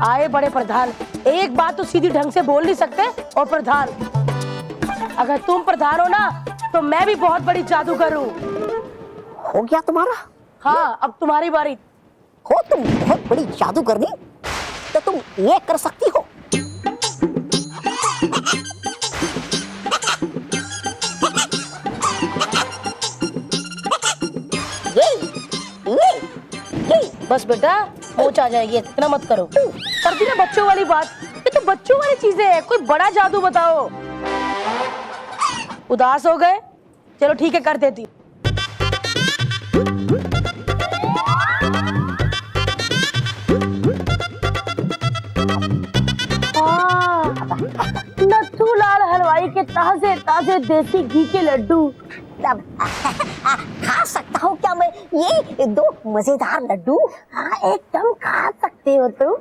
आए बड़े प्रधान, एक बात तो सीधी ढंग से बोल नहीं सकते। और प्रधान, अगर तुम प्रधान हो ना तो मैं भी बहुत बड़ी जादूगर हूँ। हो गया तुम्हारा? हाँ अब तुम्हारी बारी। हो तुम बहुत बड़ी जादूगरनी, तो तुम ये कर सकती हो। ये बस बेटा पहुंच आ जाएगी, इतना मत करो। कर दी ना बच्चों वाली बात। ये तो बच्चों वाली चीजें हैं, कोई बड़ा जादू बताओ। उदास हो गए? चलो ठीक है कर देती। नथू लाल हलवाई के ताजे ताजे देसी घी के लड्डू। खा सकता हूँ क्या मैं ये दो मजेदार लड्डू? हाँ एकदम खा सकते हो तुम।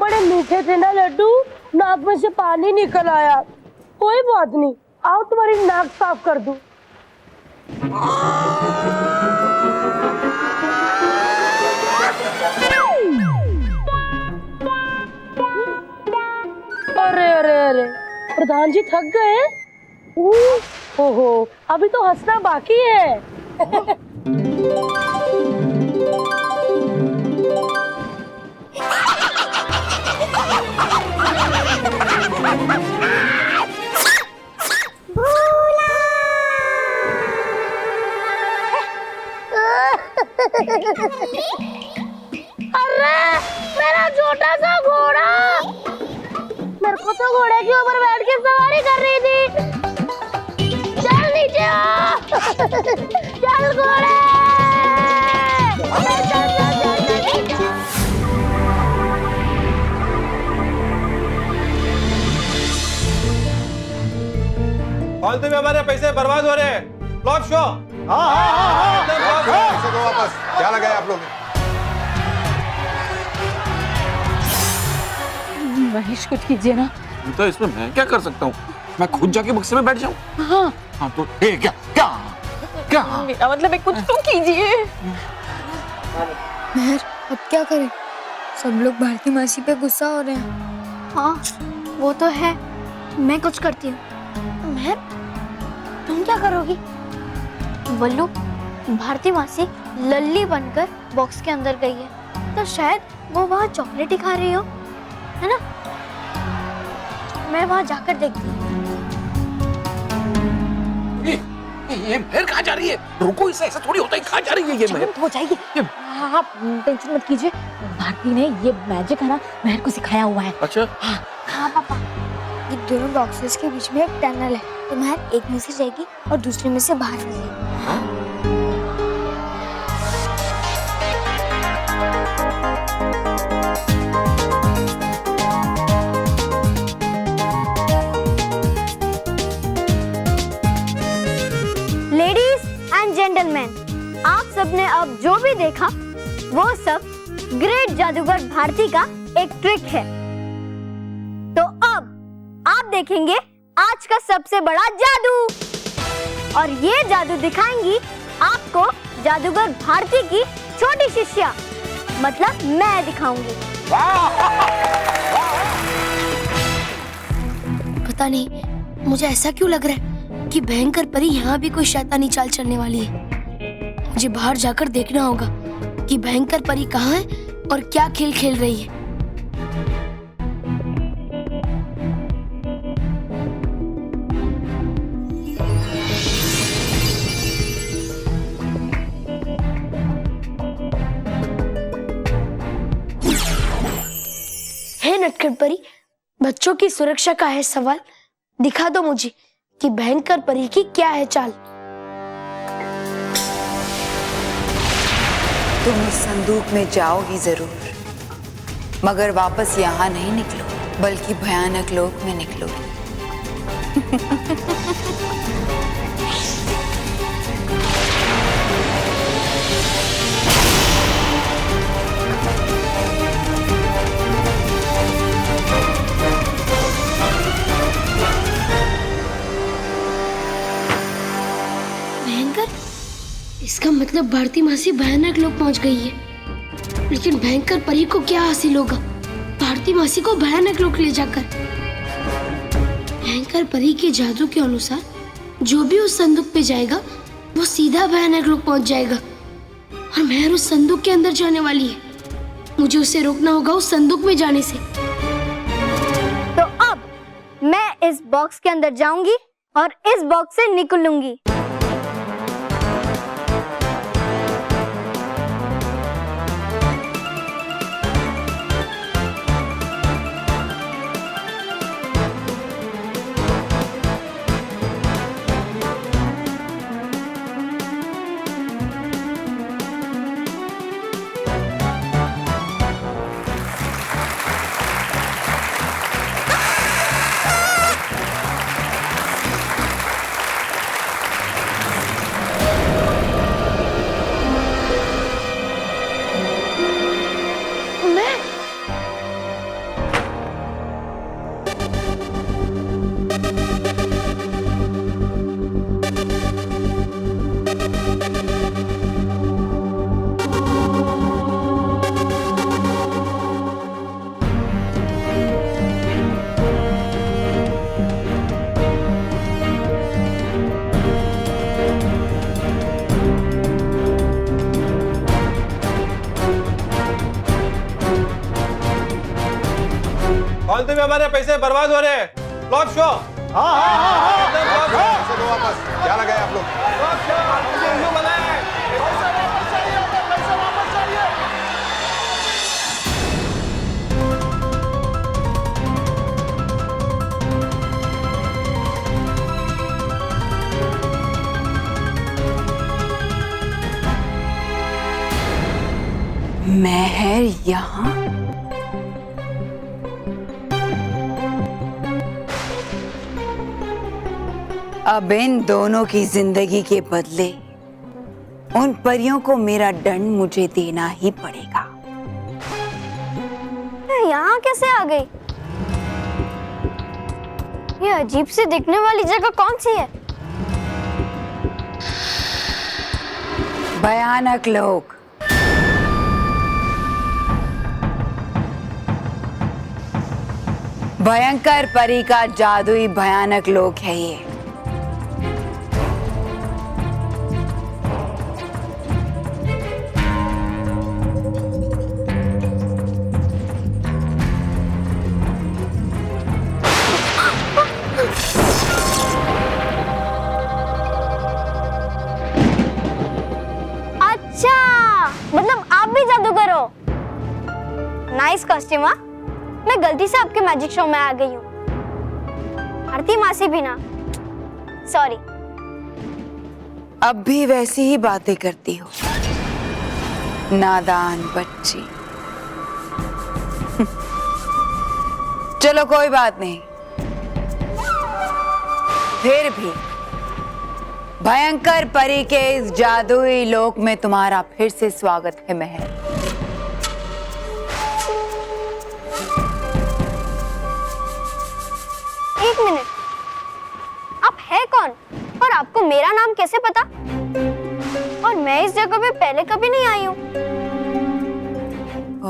बड़े मीठे थे ना लड्डू, नाक में से पानी निकल आया। कोई बात नहीं, आओ तुम्हारी नाक साफ कर दूं। अरे अरे अरे, प्रधान जी थक गए? ओहो, अभी तो हंसना बाकी है। अरे मेरा छोटा सा घोड़ा, मेरे को तो घोड़े के ऊपर बैठ के सवारी कर रही थी। चल नीचे आ, चल घोड़े, चल चल चल चल चल। फालतू में हमारे पैसे बर्बाद हो रहे हैं। Flop show. पैसे दो वापस। क्या लगाया आप लोग? महेश कुछ कीजिए ना। तो इसमें मैं क्या कर सकता हूँ? मैं खुद जाके बक्से में बैठ जाऊँ? हाँ हाँ तो क्या क्या क्या? मेरा मतलब है कुछ तो कीजिए। मेहर, अब क्या करें? सब लोग भारती मासी पे गुस्सा हो रहे हैं। हाँ वो तो है, मैं कुछ करती हूँ। मेहर, तुम क्या करोगी? बल्लू, भारती मासी लल्ली बनकर बॉक्स के अंदर गई है, तो शायद वो वहाँ चॉकलेट ही खा रही हो, है ना? मैं वहाँ जाकर देखती हूँ। ये मेहर कहाँ जा रही है? रुको, इसे ऐसा थोड़ी होता है। कहाँ जा रही है ये मेहर? हो जाएगी। आप टेंशन मत कीजिए, भारती ने ये मैजिक है ना मेहर को सिखाया हुआ है। अच्छा हाँ पापा, ये दोनों बॉक्सेस के बीच में एक टनल है, तो मेहर एक में से जाएगी और दूसरे में से बाहर आ जाएगी। लेडीज एंड जेंटलमैन, आप सबने अब जो भी देखा वो सब ग्रेट जादूगर भारती का एक ट्रिक है। तो अब आप देखेंगे आज का सबसे बड़ा जादू, और ये जादू दिखाएंगी आपको जादूगर भारती की छोटी शिष्या, मतलब मैं दिखाऊंगी। पता नहीं मुझे ऐसा क्यों लग रहा है कि भयंकर परी यहाँ भी कोई शैतानी चाल चलने वाली है। मुझे बाहर जाकर देखना होगा कि भयंकर परी कहाँ है और क्या खेल खेल रही है। हे नटखट परी, बच्चों की सुरक्षा का है सवाल। दिखा दो मुझे कि भयंकर परी की क्या है चाल। तुम इस संदूक में जाओगी जरूर, मगर वापस यहाँ नहीं निकलो, बल्कि भयानक लोक में निकलोगी। इसका मतलब भारती मासी भयानक लोक पहुंच गई है। लेकिन भयंकर परी को क्या हासिल होगा भारती मासी को भयानक लोक ले जाकर? भयंकर परी के जादू के अनुसार जो भी उस संदूक पे जाएगा वो सीधा भयानक लोक पहुंच जाएगा, और मेहर उस संदूक के अंदर जाने वाली है। मुझे उसे रोकना होगा उस संदूक में जाने से। तो अब मैं इस बॉक्स के अंदर जाऊंगी और इस बॉक्स से निकलूंगी। में हमारे पैसे बर्बाद हो रहे हैं। Flop show. पैसे दो वापस। क्या लगाए आप लोग? महर यहाँ? अब इन दोनों की जिंदगी के बदले उन परियों को मेरा दंड मुझे देना ही पड़ेगा। यहाँ कैसे आ गई? ये अजीब सी दिखने वाली जगह कौन सी है? भयानक लोग। भयंकर परी का जादुई भयानक लोक है ये। अच्छा, मतलब आप भी जादूगर हो? Nice costume. हाँ, मैं गलती से आपके मैजिक शो में आ गई हूँ। आरती मासी भी ना, सॉरी। अब भी वैसी ही बातें करती हो, नादान बच्ची। चलो कोई बात नहीं, फिर भी भयंकर परी के इस जादुई लोक में तुम्हारा फिर से स्वागत है महर। एक मिनट, आप है कौन और आपको मेरा नाम कैसे पता? और मैं इस जगह पे पहले कभी नहीं आई हूँ।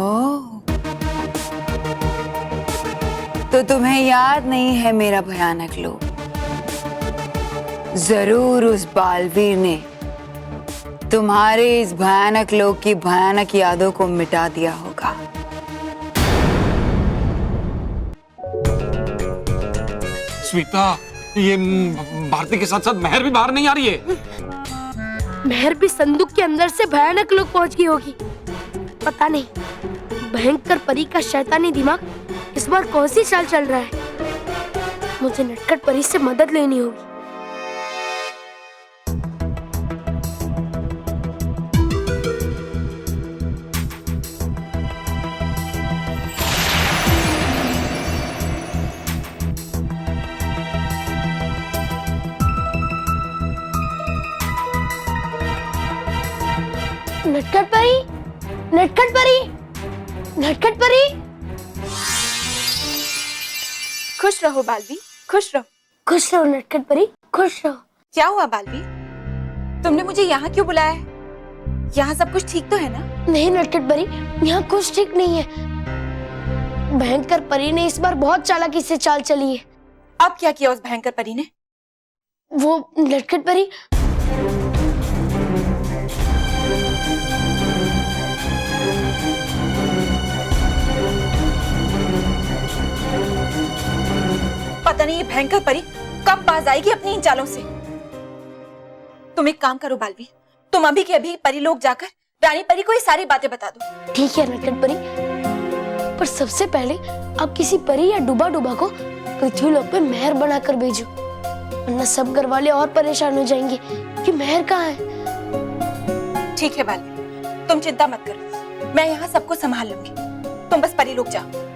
ओह, तो तुम्हें याद नहीं है मेरा भयानक लोक? जरूर उस बालवीर ने तुम्हारे इस भयानक लोक की भयानक यादों को मिटा दिया होगा। स्मिता, ये भारती के साथ साथ महर भी बाहर नहीं आ रही है। महर भी संदूक के अंदर से भयानक लोग पहुंच गई होगी। पता नहीं भयंकर परी का शैतानी दिमाग इस बार कौन सी चाल चल रहा है। मुझे नटखट परी से मदद लेनी होगी। नटखट परी, नटखट परी, नटखट परी। खुश रहो बालवी, खुश रहो। खुश रहो नटखट परी, खुश रहो। क्या हुआ बालवी? तुमने मुझे यहाँ क्यों बुलाया है? यहाँ सब कुछ ठीक तो है ना? नहीं नटखट परी, यहाँ कुछ ठीक नहीं है। भयंकर परी ने इस बार बहुत चालाकी से चाल चली है। अब क्या किया उस भयंकर परी ने? वो नटखट परी पता नहीं ये भयंकर परी कब बाज आएगी अपनी इन चालों से। तुम एक काम करो बालवी, तुम अभी के अभी परी लोग जाकर रानी परी को ये सारी बातें बता दो। ठीक है नटखट परी, पर सबसे पहले आप किसी परी या डूबा डूबा को पृथ्वी लोक पे महर बनाकर भेजो, वरना सब घर वाले और परेशान हो जाएंगे कि महर कहाँ है। ठीक है बालवी, तुम चिंता मत करो, मैं यहाँ सबको संभाल लूंगी। तुम बस परी लोग जाओ।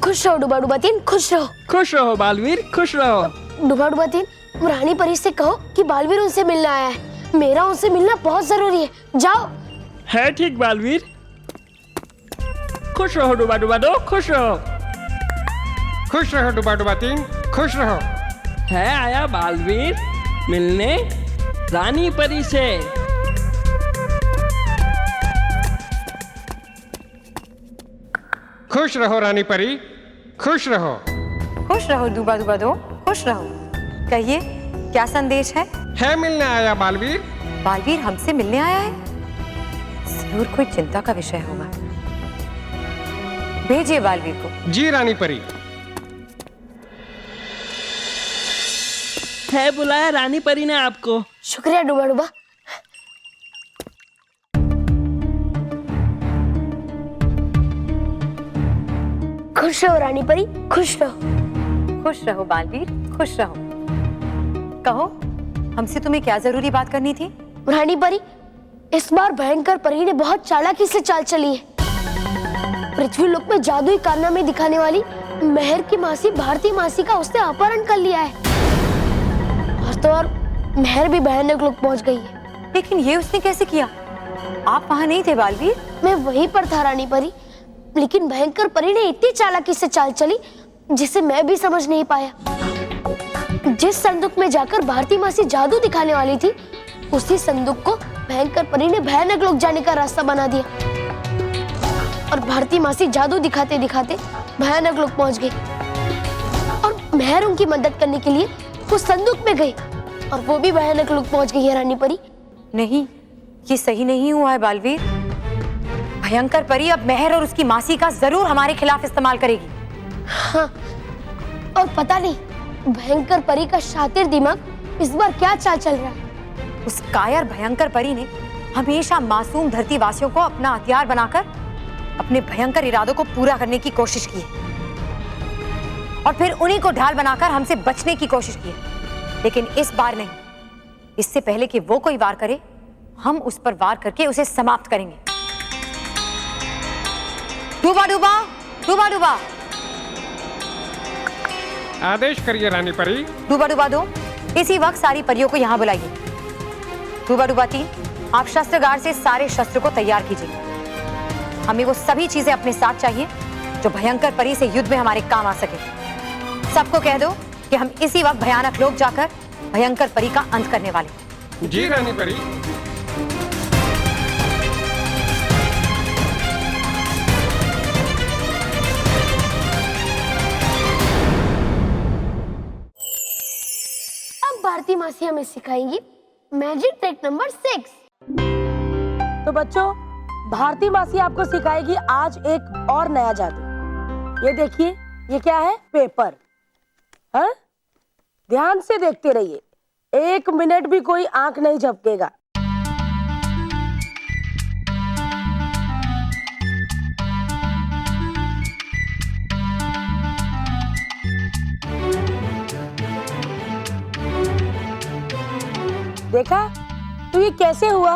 खुश रहो डूबा डूबा तीन, खुश रहो। खुश रहो बालवीर, खुश रहो। डूबा डूबा तीन, रानी परी से कहो कि बालवीर उनसे मिलने आया है। मेरा उनसे मिलना बहुत जरूरी है, जाओ। है ठीक बालवीर। खुश रहो डूबा डूबा दो, खुश रहो। खुश रहो डूबा डूबा तीन, खुश रहो। है आया बालवीर मिलने रानी परी से। खुश रहो रानी परी, खुश रहो। खुश रहो डूबा डूबा दो, खुश रहो। कहिए क्या संदेश है? मिलने आया बालवीर। बालवीर हमसे मिलने आया है? जरूर कोई चिंता का विषय होगा। भेजिए बालवीर को। जी रानी परी। है बुलाया रानी परी ने आपको। शुक्रिया डूबा डूबा। खुश रहो रानी परी, खुश रहो। खुश रहो बालवीर, खुश रहो। कहो, हमसे तुम्हें क्या जरूरी बात करनी थी? रानी परी, इस बार भयंकर परी ने बहुत चालाकी से चाल चली है। पृथ्वी लोक में जादुई कारनामे दिखाने वाली मेहर की मासी भारती मासी का उसने अपहरण कर लिया है। और तो और मेहर भी भयानक लोक पहुंच गई है। लेकिन ये उसने कैसे किया? आप वहां नहीं थे बालवीर? मैं वहीं पर था रानी परी, लेकिन भयंकर परी ने इतनी चालाकी से चाल चली जिसे मैं भी समझ नहीं पाया। जिस संदूक में जाकर भारती मासी जादू दिखाने वाली थी, उसी संदूक को भयंकर परी ने भयानक लोक जाने का रास्ता बना दिया। और भारती मासी जादू दिखाते दिखाते भयानक लोक पहुंच गई। और मेहर उनकी मदद करने के लिए उस संदूक में गई और वो भी भयानक लोक पहुंच गई है रानी परी। नहीं, ये सही नहीं हुआ है बालवीर। भयंकर परी अब मेहर और उसकी मासी का जरूर हमारे खिलाफ इस्तेमाल करेगी। हाँ, और पता नहीं भयंकर परी का शातिर दिमाग इस बार क्या चाल चल रहा है। उस कायर भयंकर परी ने हमेशा मासूम धरती वासियों को अपना हथियार बनाकर अपने भयंकर इरादों को पूरा करने की कोशिश की है और फिर उन्हीं को ढाल बनाकर हमसे बचने की कोशिश की है। लेकिन इस बार नहीं, इससे पहले कि वो कोई वार करे, हम उस पर वार करके उसे समाप्त करेंगे। डूबा डूबा, डूबा डूबा। आदेश करिए रानी परी। डूबा डूबा 2, इसी वक्त सारी परियों को यहाँ बुलाइए। डूबा डूबा 3, आप शस्त्रागार से सारे शस्त्र को तैयार कीजिए। हमें वो सभी चीजें अपने साथ चाहिए जो भयंकर परी से युद्ध में हमारे काम आ सके। सबको कह दो कि हम इसी वक्त भयानक लोक जाकर भयंकर परी का अंत करने वाले। जी रानी परी। अब भारती मासी हमें सिखाएंगी मैजिक ट्रिक नंबर 6। तो बच्चों, भारती मासी आपको सिखाएगी आज एक और नया जादू। ये देखिए, ये क्या है? पेपर। हाँ, ध्यान से देखते रहिए, 1 मिनट भी कोई आंख नहीं झपकेगा। देखा? तो ये कैसे हुआ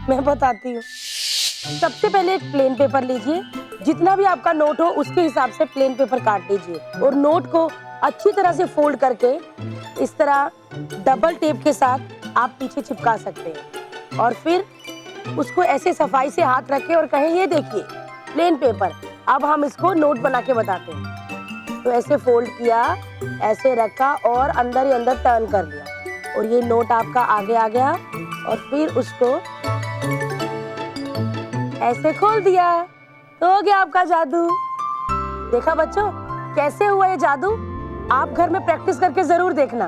मैं बताती हूँ। सबसे पहले एक प्लेन पेपर लीजिए, जितना भी आपका नोट हो उसके हिसाब से प्लेन पेपर काट लीजिए और नोट को अच्छी तरह से फोल्ड करके इस तरह डबल टेप के साथ आप पीछे चिपका सकते हैं। और फिर उसको ऐसे सफाई से हाथ रखें और कहें, ये देखिए प्लेन पेपर, अब हम इसको नोट बना के बताते हैं। तो ऐसे फोल्ड किया, ऐसे रखा और अंदर ही अंदर टर्न कर लिया और ये नोट आपका आगे आ गया और फिर उसको ऐसे खोल दिया, तो हो गया आपका जादू। देखा बच्चों कैसे हुआ ये जादू? आप घर में प्रैक्टिस करके जरूर देखना।